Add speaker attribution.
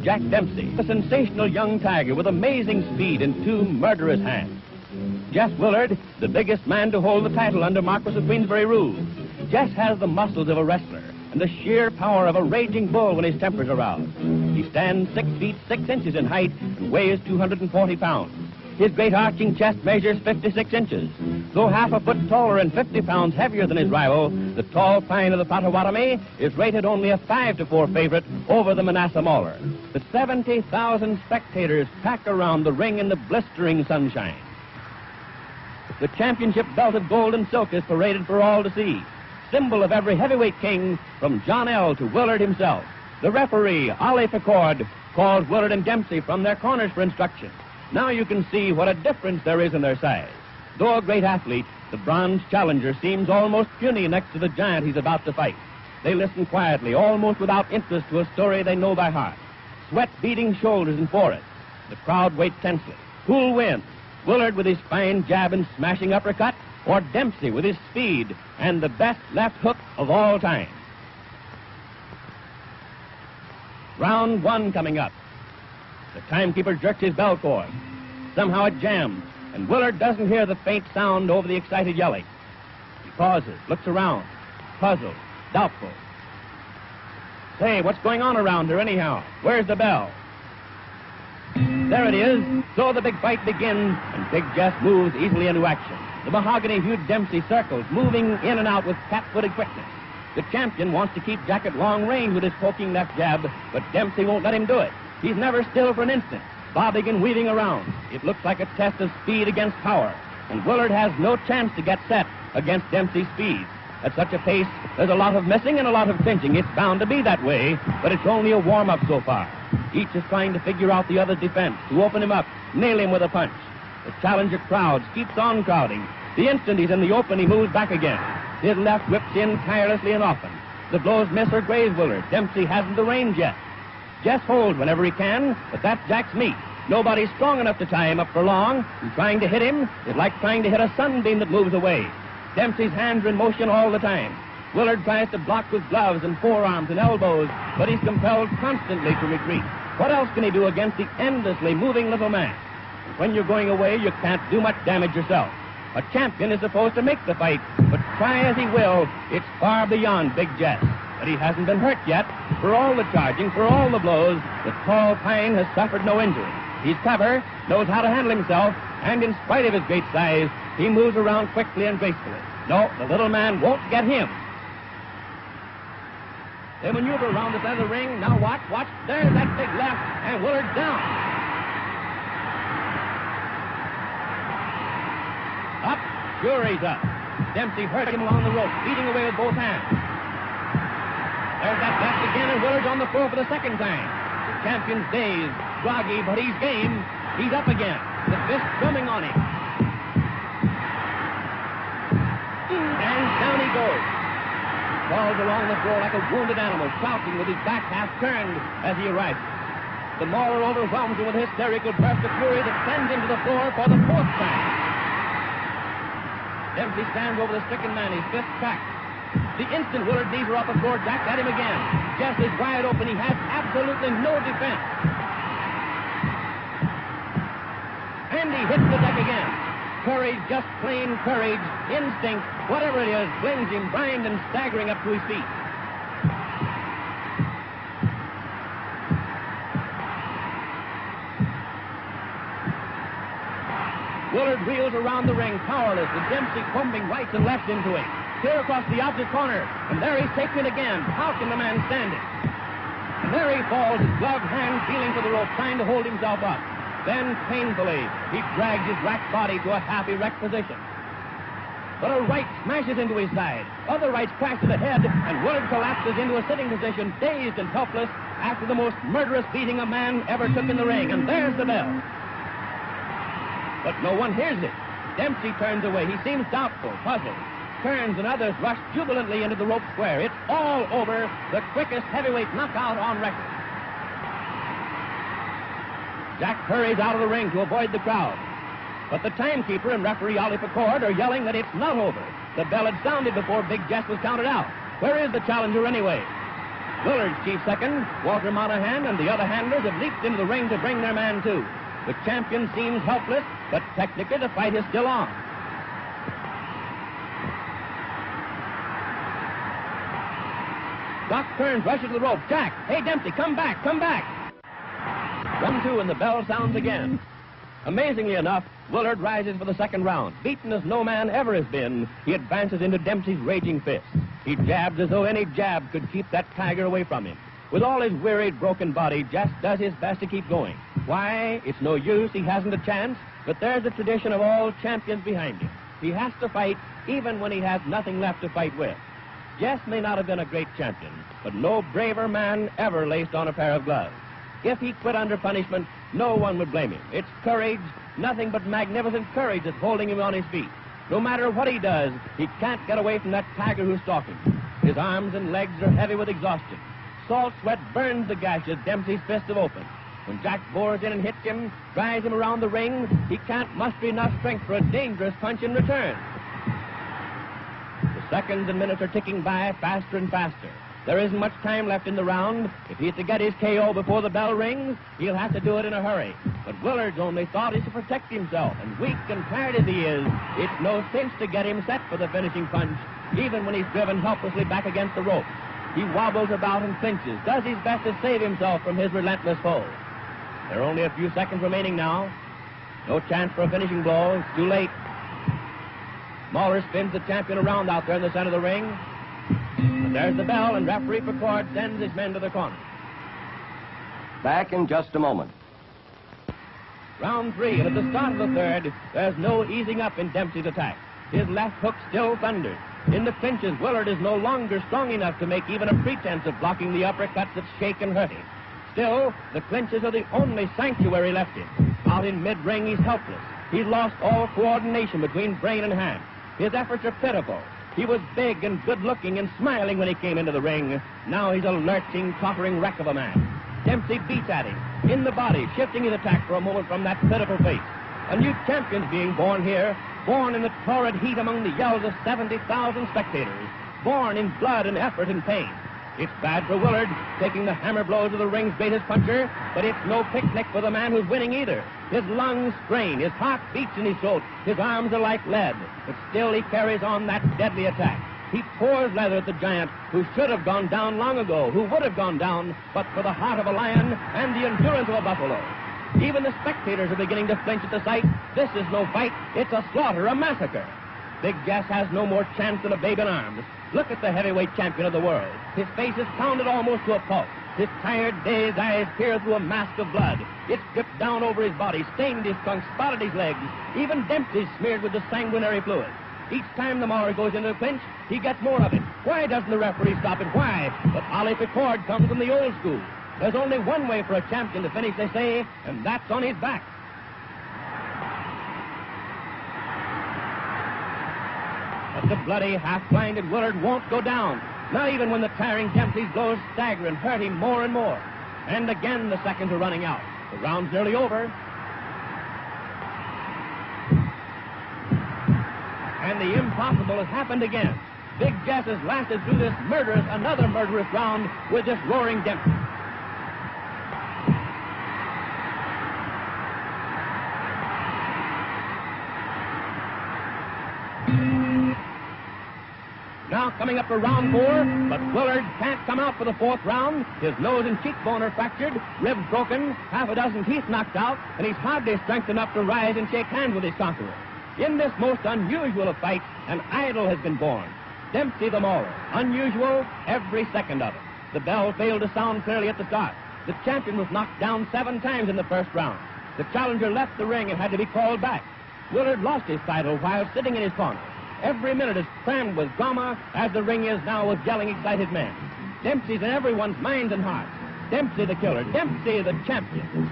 Speaker 1: Jack Dempsey, a sensational young tiger with amazing speed and two murderous hands. Jess Willard, the biggest man to hold the title under Marquis of Queensberry rule. Jess has the muscles of a wrestler and the sheer power of a raging bull when his temper's aroused. He stands 6 feet 6 inches in height and weighs 240 pounds. His great arching chest measures 56 inches. Though half a foot taller and 50 pounds heavier than his rival, the tall pine of the Potawatomi is rated only a 5-4 favorite over the Manassas Mauler. The 70,000 spectators pack around the ring in the blistering sunshine. The championship belt of gold and silk is paraded for all to see, symbol of every heavyweight king from John L. to Willard himself. The referee, Ollie Ficord, calls Willard and Dempsey from their corners for instruction. Now you can see what a difference there is in their size. Though a great athlete, the bronze challenger seems almost puny next to the giant he's about to fight. They listen quietly, almost without interest, to a story they know by heart. Sweat beating shoulders and foreheads. The crowd waits tensely. Who'll win? Willard with his fine jab and smashing uppercut, or Dempsey with his speed and the best left hook of all time? Round 1 coming up. The timekeeper jerks his bell cord. Somehow it jams, and Willard doesn't hear the faint sound over the excited yelling. He pauses, looks around, puzzled, doubtful. Say, what's going on around here anyhow? Where's the bell? There it is. So the big fight begins, and Big Jess moves easily into action. The mahogany-hued Dempsey circles, moving in and out with cat-footed quickness. The champion wants to keep Jack at long range with his poking left jab, but Dempsey won't let him do it. He's never still for an instant, bobbing and weaving around. It looks like a test of speed against power, and Willard has no chance to get set against Dempsey's speed. At such a pace, there's a lot of missing and a lot of pinching. It's bound to be that way, but it's only a warm-up so far. Each is trying to figure out the other's defense, to open him up, nail him with a punch. The challenger crowds keeps on crowding. The instant he's in the open, he moves back again. His left whips in tirelessly and often. The blows miss or graze Willard. Dempsey hasn't the range yet. Jess holds whenever he can, but that's Jack's meat. Nobody's strong enough to tie him up for long, and trying to hit him is like trying to hit a sunbeam that moves away. Dempsey's hands are in motion all the time. Willard tries to block with gloves and forearms and elbows, but he's compelled constantly to retreat. What else can he do against the endlessly moving little man? And when you're going away, you can't do much damage yourself. A champion is supposed to make the fight, but try as he will, it's far beyond Big Jess. But he hasn't been hurt yet. For all the charging, for all the blows, the tall pine has suffered no injury. He's clever, knows how to handle himself, and in spite of his great size, he moves around quickly and gracefully. No, the little man won't get him. They maneuver around the side of the ring. Now watch. There's that big left, and Willard's down. Up. Sure he's up. Dempsey hurt him along the rope, beating away with both hands. There's that left again, and Willard's on the floor for the second time. The champion's dazed, groggy, but he's game. He's up again. The fist drumming on him. And down he goes. Falls along the floor like a wounded animal, crouching with his back half turned as he arrives. The Mauler overwhelms him with a hysterical burst of fury that sends him to the floor for the 4th time. Dempsey stands over the stricken man, his fist cracked. The instant Willard knees are off the floor, Jack at him again. Jess is wide open. He has absolutely no defense. And he hits the deck again. Courage, just plain courage, instinct, whatever it is, flings him blind and staggering up to his feet. Willard wheels around the ring, powerless, with Dempsey pumping right and left into him. Clear across the opposite corner, and there he's taking it again. How can the man stand it? And there he falls, his gloved hand feeling for the rope, trying to hold himself up. Then, painfully, he drags his racked body to a half-erect position. But a right smashes into his side. Other rights crash to the head, and Willard collapses into a sitting position, dazed and helpless, after the most murderous beating a man ever took in the ring. And there's the bell. But no one hears it. Dempsey turns away. He seems doubtful, puzzled. Turns, and others rush jubilantly into the rope square. It's all over. The quickest heavyweight knockout on record. Jack hurries out of the ring to avoid the crowd. But the timekeeper and referee Ollie Ficord are yelling that it's not over. The bell had sounded before Big Jess was counted out. Where is the challenger anyway? Willard's chief second, Walter Monahan, and the other handlers have leaped into the ring to bring their man too. The champion seems helpless, but technically the fight is still on. Doc turns, rushes to the rope. Jack, hey, Dempsey, come back, come back. 1-2, and the bell sounds again. Amazingly enough, Willard rises for the second round. Beaten as no man ever has been, he advances into Dempsey's raging fist. He jabs as though any jab could keep that tiger away from him. With all his wearied, broken body, Jess does his best to keep going. Why? It's no use, he hasn't a chance, but there's the tradition of all champions behind him. He has to fight even when he has nothing left to fight with. Jess may not have been a great champion, but no braver man ever laced on a pair of gloves. If he quit under punishment, no one would blame him. It's courage, nothing but magnificent courage that's holding him on his feet. No matter what he does, he can't get away from that tiger who's stalking him. His arms and legs are heavy with exhaustion. Salt sweat burns the gashes Dempsey's fists have opened. When Jack bores in and hits him, drives him around the ring, he can't muster enough strength for a dangerous punch in return. The seconds and minutes are ticking by faster and faster. There isn't much time left in the round. If he's to get his KO before the bell rings, he'll have to do it in a hurry. But Willard's only thought is to protect himself, and weak and tired as he is, it's no cinch to get him set for the finishing punch, even when he's driven helplessly back against the rope. He wobbles about and clinches, does his best to save himself from his relentless foe. There are only a few seconds remaining now. No chance for a finishing blow. It's too late. Mauler spins the champion around out there in the center of the ring. And there's the bell, and referee Pickard sends his men to the corner.
Speaker 2: Back in just a moment.
Speaker 1: Round 3, and at the start of the third, there's no easing up in Dempsey's attack. His left hook still thunders. In the clinches, Willard is no longer strong enough to make even a pretense of blocking the uppercuts that shake and hurt him. Still, the clinches are the only sanctuary left him. Out in mid-ring, he's helpless. He's lost all coordination between brain and hand. His efforts are pitiful. He was big and good-looking and smiling when he came into the ring. Now he's a lurching, tottering wreck of a man. Dempsey beats at him, in the body, shifting his attack for a moment from that pitiful face. A new champion's being born here, born in the torrid heat among the yells of 70,000 spectators, born in blood and effort and pain. It's bad for Willard, taking the hammer blows of the ring's greatest puncher, but it's no picnic for the man who's winning either. His lungs strain, his heart beats in his throat, his arms are like lead, but still he carries on that deadly attack. He pours leather at the giant who should have gone down long ago, who would have gone down, but for the heart of a lion and the endurance of a buffalo. Even the spectators are beginning to flinch at the sight. This is no fight, it's a slaughter, a massacre. Big Jess has no more chance than a babe in arms. Look at the heavyweight champion of the world. His face is pounded almost to a pulp. His tired, dazed eyes peer through a mask of blood. It's dripped down over his body, stained his trunk, spotted his legs. Even Dempsey's smeared with the sanguinary fluid. Each time the Mauler goes into the clinch, he gets more of it. Why doesn't the referee stop it? Why? But Ollie Pickard comes from the old school. There's only one way for a champion to finish, they say, and that's on his back. But the bloody, half-blinded Willard won't go down, not even when the tiring Dempsey's blows stagger and hurt him more and more. And again the seconds are running out. The round's nearly over. And the impossible has happened again. Big Jess has lasted through this another murderous round with this roaring Dempsey. Now coming up for round 4, but Willard can't come out for the 4th round. His nose and cheekbone are fractured, ribs broken, half a dozen teeth knocked out, and he's hardly strength enough to rise and shake hands with his conqueror. In this most unusual of fights, an idol has been born. Dempsey the Mauler. Unusual, every second of it. The bell failed to sound clearly at the start. The champion was knocked down 7 times in the 1st round. The challenger left the ring and had to be called back. Willard lost his title while sitting in his corner. Every minute is crammed with drama, as the ring is now with yelling, excited men. Dempsey's in everyone's minds and hearts. Dempsey the killer. Dempsey the champion.